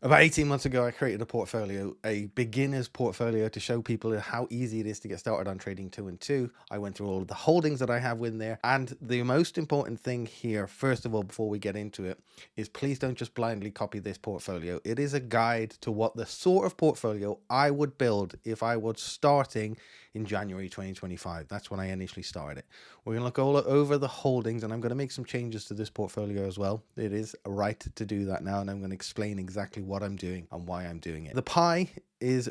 About 18 months ago, I created a portfolio, a beginner's portfolio, to show people how easy it is to get started on trading 2 and 2. I went through all of the holdings that I have in there. And the most important thing here, first of all, before we get into it, is please don't just blindly copy this portfolio. It is a guide to what the sort of portfolio I would build if I was starting in January 2025. That's when I initially started it. We're going to look all over the holdings, and I'm going to make some changes to this portfolio as well. It is right to do that now, and I'm going to explain exactly what I'm doing and why I'm doing it. The pie is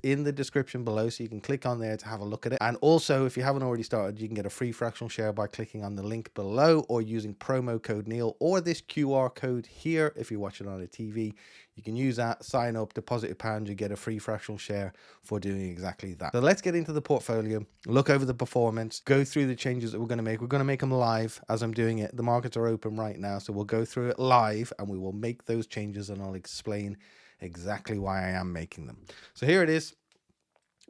in the description below, so you can click on there to have a look at it. And also, if you haven't already started, you can get a free fractional share by clicking on the link below or using promo code Neil or this QR code here. If you're watching on a TV, you can use that, sign up, deposit a pound, you get a free fractional share for doing exactly that. So let's get into the portfolio, look over the performance, go through the changes that we're going to make. We're going to make them live as I'm doing it. The markets are open right now, so we'll go through it live and we will make those changes, and I'll explain exactly why I am making them. So here it is.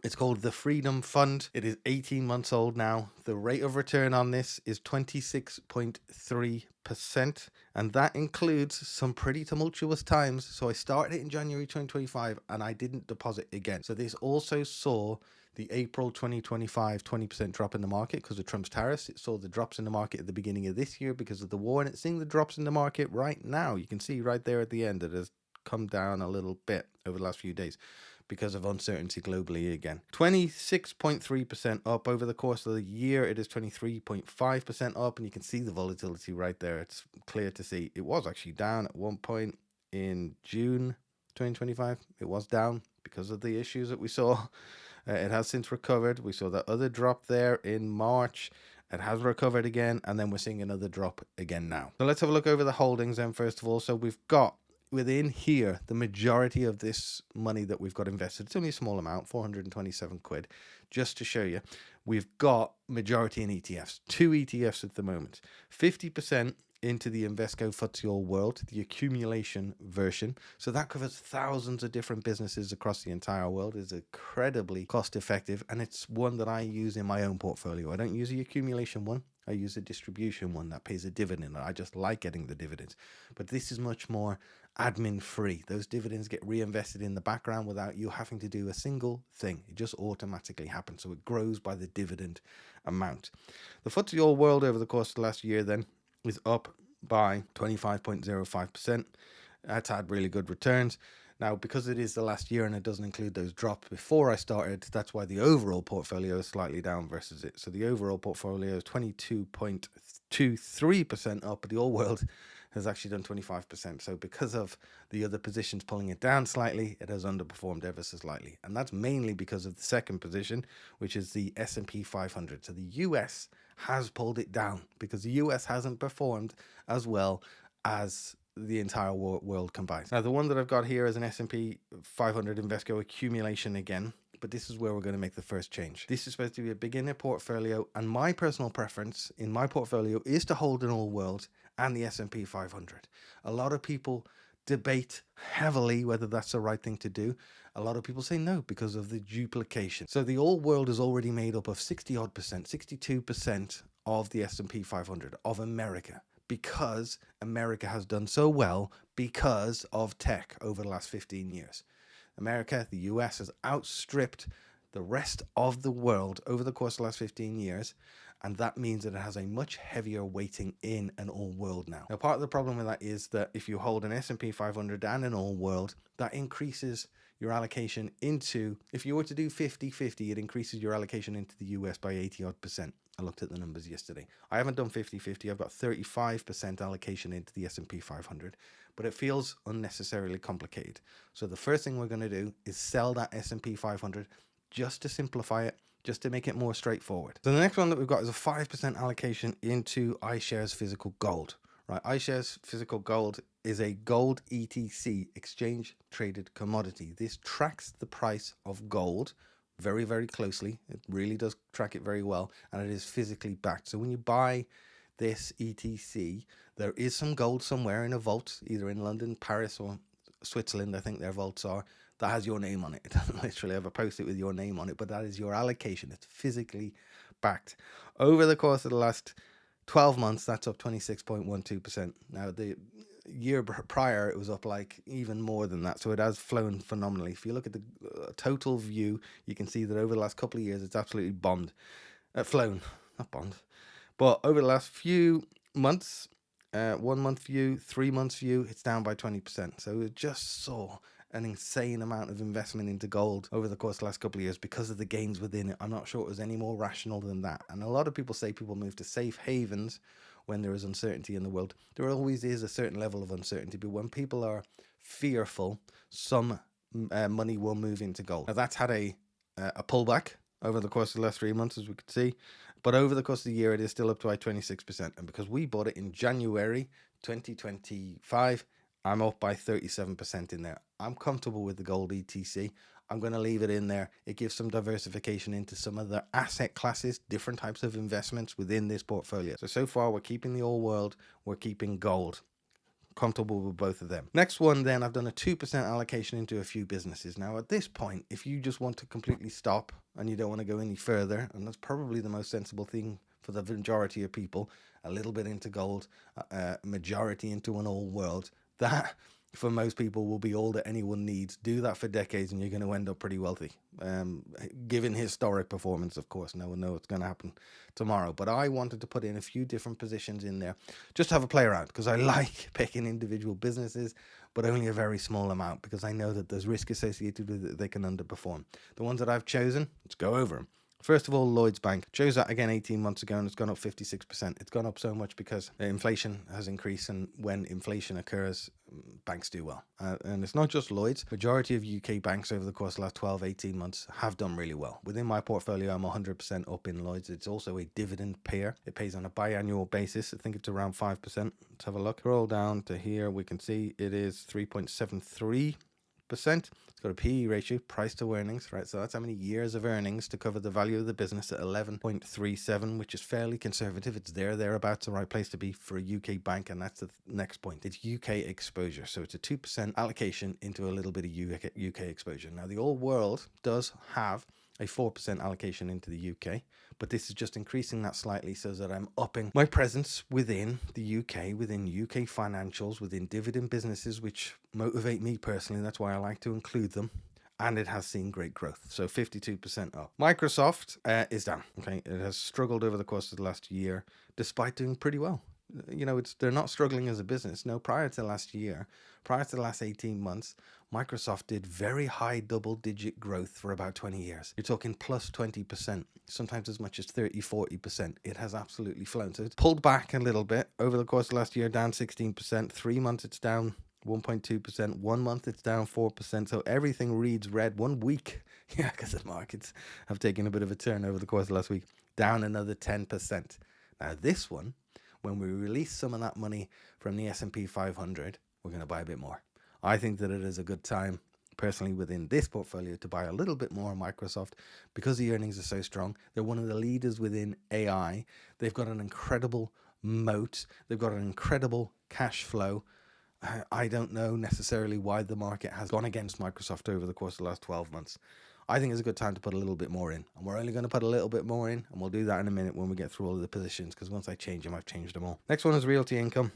It's called the Freedom Fund. It is 18 months old now. The rate of return on this is 26.3%, and that includes some pretty tumultuous times. So I started it in January 2025 and I didn't deposit again. So this also saw the April 2025 20% drop in the market because of Trump's tariffs. It saw the drops in the market at the beginning of this year because of the war, and it's seeing the drops in the market right now. You can see right there at the end it has come down a little bit over the last few days because of uncertainty globally again. 26.3% up over the course of the year. It is 23.5% up, and you can see the volatility right there. It's clear to see. It was actually down at one point in June 2025. It was down because of the issues that we saw. It has since recovered. We saw that other drop there in March. It has recovered again, and then we're seeing another drop again now. So let's have a look over the holdings then, first of all. So we've got within here the majority of this money that we've got invested. It's only a small amount, 427 quid, just to show you. We've got majority in ETFs, 2 ETFs at the moment, 50% into the Invesco FTSE All World, the accumulation version. So that covers thousands of different businesses across the entire world. It's incredibly cost effective, and it's one that I use in my own portfolio. I don't use the accumulation one. I use a distribution one that pays a dividend. I just like getting the dividends. But this is much more admin free. Those dividends get reinvested in the background without you having to do a single thing. It just automatically happens. So it grows by the dividend amount. The FTSE All World over the course of the last year then is up by 25.05%. That's had really good returns. Now, because it is the last year and it doesn't include those drops before I started, that's why the overall portfolio is slightly down versus it. So the overall portfolio is 22.23% up, but the All World has actually done 25%. So because of the other positions pulling it down slightly, it has underperformed ever so slightly. And that's mainly because of the second position, which is the S&P 500. So the US has pulled it down because the US hasn't performed as well as the entire world combined. Now, the one that I've got here is an S&P 500 Invesco accumulation again, but this is where we're going to make the first change. This is supposed to be a beginner portfolio, and my personal preference in my portfolio is to hold an All World and the S&P 500. A lot of people debate heavily whether that's the right thing to do. A lot of people say no because of the duplication. So the All World is already made up of 60 odd percent, 62% of the S&P 500 of America, because America has done so well because of tech over the last 15 years. America, the US, has outstripped the rest of the world over the course of the last 15 years, and that means that it has a much heavier weighting in an All World now. Now, part of the problem with that is that if you hold an S&P 500 and an All World, that increases your allocation into, if you were to do 50-50, it increases your allocation into the US by 80 odd percent. I looked at the numbers yesterday. I haven't done 50-50. I've got 35% allocation into the S&P 500, but it feels unnecessarily complicated. So the first thing we're going to do is sell that S&P 500 just to simplify it, just to make it more straightforward. So the next one that we've got is a 5% allocation into iShares Physical Gold. Right, iShares Physical Gold is a gold ETC, exchange traded commodity. This tracks the price of gold very, very closely. It really does track it very well, and it is physically backed. So when you buy this ETC, there is some gold somewhere in a vault, either in London, Paris, or Switzerland, I think their vaults are, that has your name on it. It doesn't literally have a post-it with your name on it, but that is your allocation. It's physically backed. Over the course of the last 12 months, that's up 26.12%. Now, year prior, it was up like even more than that. So it has flown phenomenally. If you look at the total view, you can see that over the last couple of years, it's absolutely flown, not bombed. But over the last few months, 1 month view, 3 months view, it's down by 20%. So we just saw an insane amount of investment into gold over the course of the last couple of years because of the gains within it. I'm not sure it was any more rational than that. And a lot of people say people move to safe havens when there is uncertainty in the world. There always is a certain level of uncertainty, but when people are fearful, some money will move into gold. Now that's had a pullback over the course of the last 3 months, as we could see. But over the course of the year, it is still up to 26%. And because we bought it in January 2025, I'm up by 37% in there. I'm comfortable with the gold ETC. I'm going to leave it in there. It gives some diversification into some of the asset classes, different types of investments within this portfolio. So far, we're keeping the old world. We're keeping gold. Comfortable with both of them. Next one, then, I've done a 2% allocation into a few businesses. Now, at this point, if you just want to completely stop and you don't want to go any further, and that's probably the most sensible thing for the majority of people, a little bit into gold, majority into an old world, that for most people will be all that anyone needs. Do that for decades and you're going to end up pretty wealthy. Given historic performance, of course, no one knows what's going to happen tomorrow. But I wanted to put in a few different positions in there just to have a play around, because I like picking individual businesses, but only a very small amount, because I know that there's risk associated with it. They can underperform. The ones that I've chosen, let's go over them. First of all, Lloyds Bank. Chose that again 18 months ago and it's gone up 56%. It's gone up so much because inflation has increased, and when inflation occurs, banks do well. And it's not just Lloyds. Majority of UK banks over the course of the last 12, 18 months have done really well. Within my portfolio, I'm 100% up in Lloyds. It's also a dividend payer. It pays on a biannual basis. I think it's around 5%. Let's have a look. Scroll down to here. We can see it is 3.73%. It's got a PE ratio, price to earnings, right? So that's how many years of earnings to cover the value of the business at 11.37, which is fairly conservative. It's thereabouts the right place to be for a UK bank. And that's the next point. It's UK exposure. So it's a 2% allocation into a little bit of UK exposure. Now, the old world does have a 4% allocation into the UK, but this is just increasing that slightly so that I'm upping my presence within the UK, within UK financials, within dividend businesses, which motivate me personally. That's why I like to include them. And it has seen great growth. So 52% up. Microsoft is down. Okay, it has struggled over the course of the last year, despite doing pretty well. You know, they're not struggling as a business. No, prior to last year, prior to the last 18 months, Microsoft did very high double-digit growth for about 20 years. You're talking plus 20%, sometimes as much as 30, 40%. It has absolutely flown. So it's pulled back a little bit over the course of last year, down 16%. 3 months, it's down 1.2%. 1 month, it's down 4%. So everything reads red. 1 week, yeah, because the markets have taken a bit of a turn over the course of last week, down another 10%. Now, this one, when we release some of that money from the S&P 500, we're going to buy a bit more. I think that it is a good time, personally, within this portfolio to buy a little bit more Microsoft because the earnings are so strong. They're one of the leaders within AI. They've got an incredible moat. They've got an incredible cash flow. I don't know necessarily why the market has gone against Microsoft over the course of the last 12 months. I think it's a good time to put a little bit more in. And we're only going to put a little bit more in, and we'll do that in a minute when we get through all of the positions, because once I change them, I've changed them all. Next one is realty income.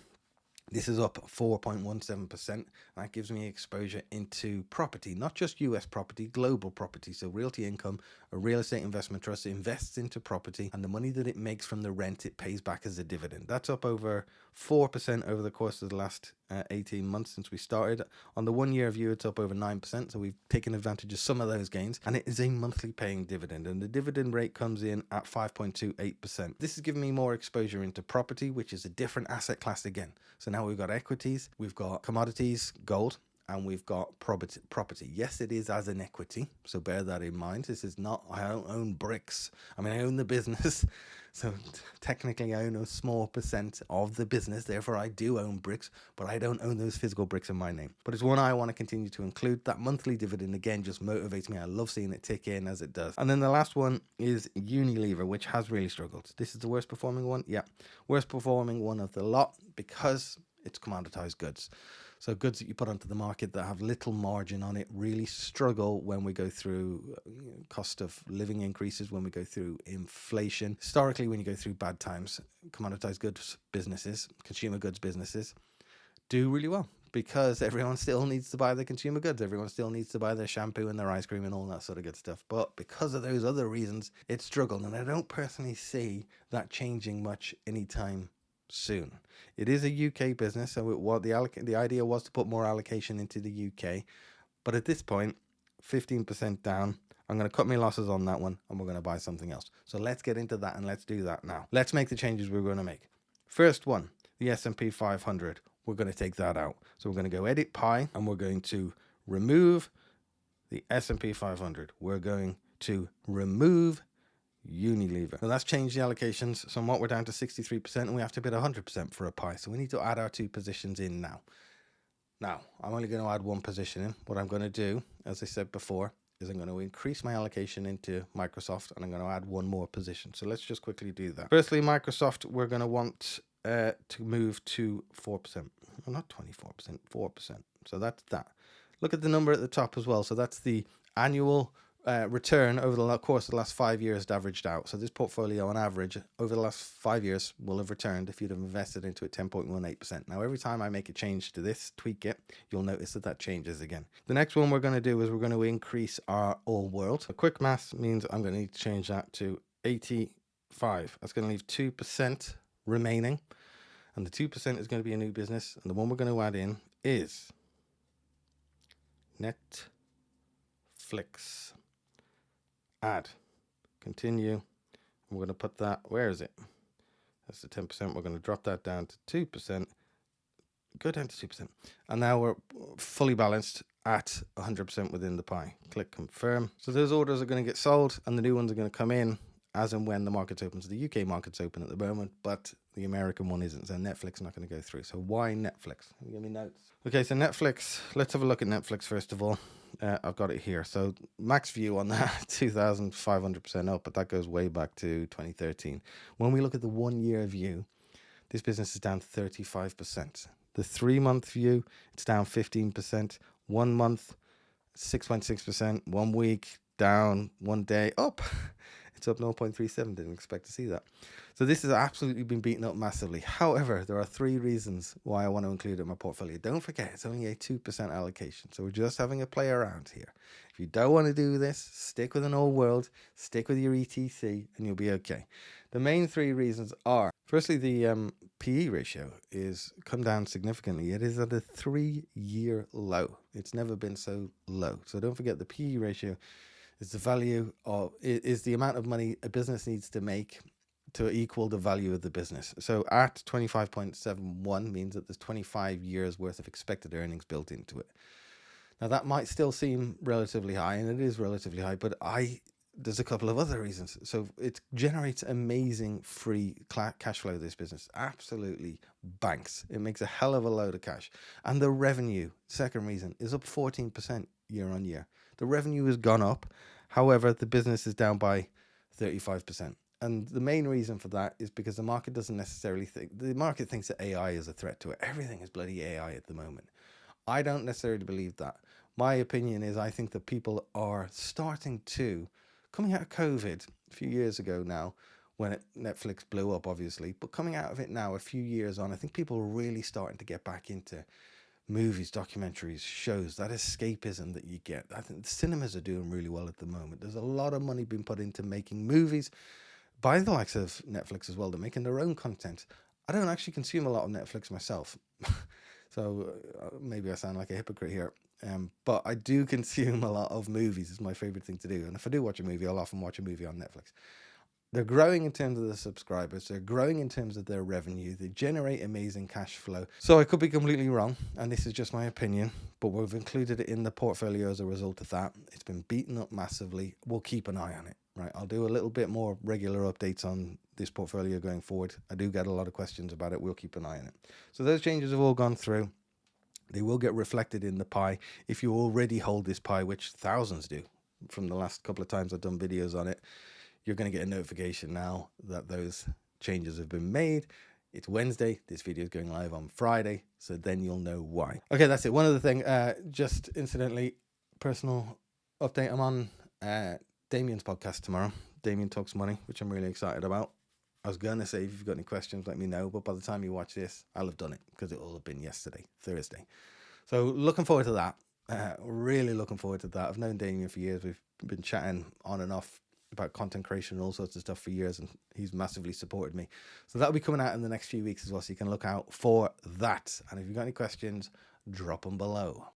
This is up 4.17%. That gives me exposure into property, not just US property, global property. So realty income, a real estate investment trust, invests into property, and the money that it makes from the rent, it pays back as a dividend. That's up over 4% over the course of the last 18 months since we started. On the 1 year view, it's up over 9%. So we've taken advantage of some of those gains, and it is a monthly paying dividend. And the dividend rate comes in at 5.28%. This has given me more exposure into property, which is a different asset class again. So now we've got equities, we've got commodities, gold, and we've got property. Yes, it is as an equity, so bear that in mind. This is not, I don't own bricks. I mean, I own the business, so technically I own a small percent of the business. Therefore, I do own bricks, but I don't own those physical bricks in my name. But it's one I want to continue to include. That monthly dividend, again, just motivates me. I love seeing it tick in as it does. And then the last one is Unilever, which has really struggled. This is the worst performing one. Yeah, worst performing one of the lot because it's commoditized goods. So goods that you put onto the market that have little margin on it really struggle when we go through cost of living increases, when we go through inflation. Historically, when you go through bad times, commoditized goods businesses, consumer goods businesses, do really well because everyone still needs to buy their consumer goods. Everyone still needs to buy their shampoo and their ice cream and all that sort of good stuff. But because of those other reasons, it's struggled. And I don't personally see that changing much anytime soon. It is a UK business, so the idea was to put more allocation into the UK. But at this point, 15% down. I'm going to cut my losses on that one, and we're going to buy something else. So let's get into that, and let's do that now. Let's make the changes we're going to make. First one, the S&P 500. We're going to take that out. So we're going to go edit pie, and we're going to remove the S&P 500. We're going to remove Unilever. Now that's changed the allocations somewhat. We're down to 63%, and we have to bid 100% for a pie. So we need to add our 2 positions in now. Now, I'm only going to add 1 position in. What I'm going to do, as I said before, is I'm going to increase my allocation into Microsoft, and I'm going to add 1 more position. So let's just quickly do that. Firstly, Microsoft, we're going to want to move to 4%. Well, not 24%, 4%. So that's that. Look at the number at the top as well. So that's the annual return over the course of the last 5 years averaged out. So this portfolio on average over the last 5 years will have returned, if you'd have invested into it, 10.18%. Now every time I make a change to this, tweak it, you'll notice that changes again. The next one we're going to do is we're going to increase our all world. A quick math means I'm going to need to change that to 85. That's going to leave 2% remaining, and the 2% is going to be a new business, and the one we're going to add in is Netflix. Add, continue. We're going to put that, where is it? That's the 10%. We're going to drop that down to 2%. Go down to 2%. And now we're fully balanced at 100% within the pie. Click confirm. So those orders are going to get sold, and the new ones are going to come in as and when the market's open. So the UK market's open at the moment, but the American one isn't. So Netflix is not going to go through. So why Netflix? Give me notes. Okay, so Netflix. Let's have a look at Netflix first of all. I've got it here. So max view on that, 2,500% up, but that goes way back to 2013. When we look at the 1 year view, this business is down 35%. The 3 month view, it's down 15%. 1 month, 6.6%. 1 week, down. 1 day, up. It's up 0.37. Didn't expect to see that. So this has absolutely been beaten up massively. However, there are 3 reasons why I want to include it in my portfolio. Don't forget, it's only a 2% allocation. So we're just having a play around here. If you don't want to do this, stick with an old world, stick with your ETC, and you'll be okay. The main 3 reasons are, firstly, the PE ratio is come down significantly. It is at a 3-year low. It's never been so low. So don't forget, the PE ratio is the value of, is the amount of money a business needs to make to equal the value of the business. So at 25.71 means that there's 25 years worth of expected earnings built into it. Now that might still seem relatively high, and it is relatively high, but there's a couple of other reasons. So it generates amazing free cash flow, this business. Absolutely banks. It makes a hell of a load of cash. And the revenue, second reason, is up 14% year on year. The revenue has gone up. However, the business is down by 35%. And the main reason for that is because the market doesn't necessarily the market thinks that AI is a threat to it. Everything is bloody AI at the moment. I don't necessarily believe that. My opinion is I think that people are starting to, coming out of COVID a few years ago now, when Netflix blew up, obviously, but coming out of it now, a few years on, I think people are really starting to get back into movies, documentaries, shows, that escapism that you get. I think the cinemas are doing really well at the moment. There's a lot of money being put into making movies by the likes of Netflix as well. They're making their own content. I don't actually consume a lot of Netflix myself. So maybe I sound like a hypocrite here. But I do consume a lot of movies. It's my favorite thing to do. And if I do watch a movie, I'll often watch a movie on Netflix. They're growing in terms of the subscribers. They're growing in terms of their revenue. They generate amazing cash flow. So I could be completely wrong, and this is just my opinion, but we've included it in the portfolio as a result of that. It's been beaten up massively. We'll keep an eye on it, right? I'll do a little bit more regular updates on this portfolio going forward. I do get a lot of questions about it. We'll keep an eye on it. So those changes have all gone through. They will get reflected in the pie. If you already hold this pie, which thousands do from the last couple of times I've done videos on it, you're going to get a notification now that those changes have been made. It's Wednesday. This video is going live on Friday, so then you'll know why. Okay, that's it. One other thing, just incidentally, personal update. I'm on Damien's podcast tomorrow. Damien Talks Money, which I'm really excited about. I was going to say, if you've got any questions, let me know. But by the time you watch this, I'll have done it because it will have been yesterday, Thursday. So looking forward to that. Really looking forward to that. I've known Damien for years. We've been chatting on and off about content creation and all sorts of stuff for years, and he's massively supported me. So that'll be coming out in the next few weeks as well. So you can look out for that. And if you've got any questions, drop them below.